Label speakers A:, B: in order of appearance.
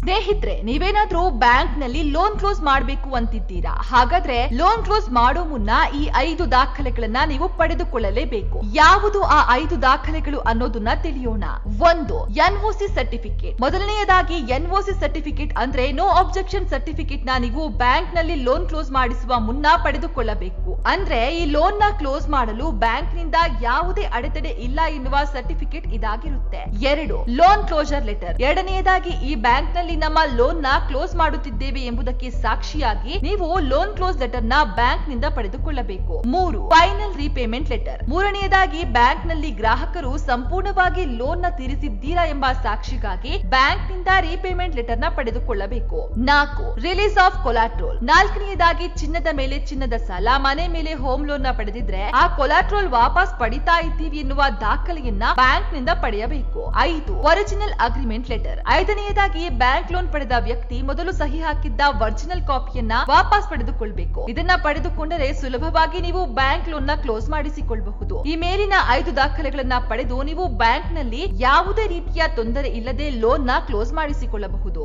A: ಸ್ನೇಹಿತರೆ, ನೀವೇನಾದ್ರೂ ಬ್ಯಾಂಕ್ ನಲ್ಲಿ ಲೋನ್ ಕ್ಲೋಸ್ ಮಾಡಬೇಕು ಅಂತಿದ್ದೀರಾ? ಹಾಗಾದ್ರೆ ಲೋನ್ ಕ್ಲೋಸ್ ಮಾಡೋ ಮುನ್ನ ಈ 5 ದಾಖಲೆಗಳನ್ನ ನೀವು ಪಡೆದುಕೊಳ್ಳಲೇಬೇಕು. ಯಾವುದು ಆ 5 ದಾಖಲೆಗಳು ಅನ್ನೋದನ್ನ ತಿಳಿಯೋಣ. 1. NOC certificate. ಮೊದಲನೆಯದಾಗಿ NOC ಸರ್ಟಿಫಿಕೇಟ್ ಅಂದ್ರೆ ನೋ ಅಬ್ಜೆಕ್ಷನ್ ಸರ್ಟಿಫಿಕೇಟ್ ನ ನೀವು ಬ್ಯಾಂಕ್ ನಲ್ಲಿ ಲೋನ್ ಕ್ಲೋಸ್ ಮಾಡಿಸುವ ಮುನ್ನ ಪಡೆದುಕೊಳ್ಳಬೇಕು. ಅಂದ್ರೆ ಈ ಲೋನ್ ನ ಕ್ಲೋಸ್ ಮಾಡಲು ಬ್ಯಾಂಕ್ ನಿಂದ ಯಾವುದೇ ಅಡೆತಡೆ ಇಲ್ಲ ಎನ್ನುವ ಸರ್ಟಿಫಿಕೇಟ್ ಇದಾಗಿರುತ್ತೆ. 2. Loan closure letter. ಎರಡನೆಯದಾಗಿ ಈ ಬ್ಯಾಂಕ್ ನಲ್ಲಿ ನಮ್ಮ ಲೋನ್ ನ ಕ್ಲೋಸ್ ಮಾಡುತ್ತಿದ್ದೇವೆ ಎಂಬುದಕ್ಕೆ ಸಾಕ್ಷಿಯಾಗಿ ನೀವು ಲೋನ್ ಕ್ಲೋಸ್ ಲೆಟರ್ ನ ಬ್ಯಾಂಕ್ ನಿಂದ ಪಡೆದುಕೊಳ್ಳಬೇಕು. 3. Final repayment letter. ಮೂರನೆಯದಾಗಿ ಬ್ಯಾಂಕ್ ನಲ್ಲಿ ಗ್ರಾಹಕರು ಸಂಪೂರ್ಣವಾಗಿ ಲೋನ್ ನ ತೀರಿಸಿದ್ದೀರಾ ಎಂಬ ಸಾಕ್ಷಿಗಾಗಿ ಬ್ಯಾಂಕ್ ನಿಂದ ರೀಪೇಮೆಂಟ್ ಲೆಟರ್ ನ ಪಡೆದುಕೊಳ್ಳಬೇಕು. 4. Release of ಕೊಲಾಟ್ರೋಲ್. ನಾಲ್ಕನೆಯದಾಗಿ ಚಿನ್ನದ ಮೇಲೆ ಚಿನ್ನದ ಸಾಲ, ಮನೆ ಮೇಲೆ ಹೋಮ್ ಲೋನ್ ನ ಪಡೆದಿದ್ರೆ ಆ ಕೊಲಾಟ್ರೋಲ್ ವಾಪಸ್ ಪಡಿತಾ ಇದ್ದೀವಿ ಎನ್ನುವ ದಾಖಲೆಯನ್ನ ಬ್ಯಾಂಕ್ ನಿಂದ ಪಡೆಯಬೇಕು. 5. Original agreement letter. ಐದನೆಯದಾಗಿ ಬ್ಯಾಂಕ್ ಲೋನ್ ಪಡೆದ ವ್ಯಕ್ತಿ ಮೊದಲು ಸಹಿ ಹಾಕಿದ್ದ ಒರಿಜಿನಲ್ ಕಾಪಿಯನ್ನ ವಾಪಸ್ ಪಡೆದುಕೊಳ್ಳಬೇಕು. ಇದನ್ನ ಪಡೆದುಕೊಂಡರೆ ಸುಲಭವಾಗಿ ನೀವು ಬ್ಯಾಂಕ್ ಲೋನ್ ನ ಕ್ಲೋಸ್ ಮಾಡಿಸಿಕೊಳ್ಳಬಹುದು. ಈ ಮೇಲಿನ 5 ದಾಖಲೆಗಳನ್ನ ಪಡೆದು ನೀವು ಬ್ಯಾಂಕ್ ನಲ್ಲಿ ಯಾವುದೇ ರೀತಿಯ ತೊಂದರೆ ಇಲ್ಲದೆ ಲೋನ್ ನ ಕ್ಲೋಸ್ ಮಾಡಿಸಿಕೊಳ್ಳಬಹುದು.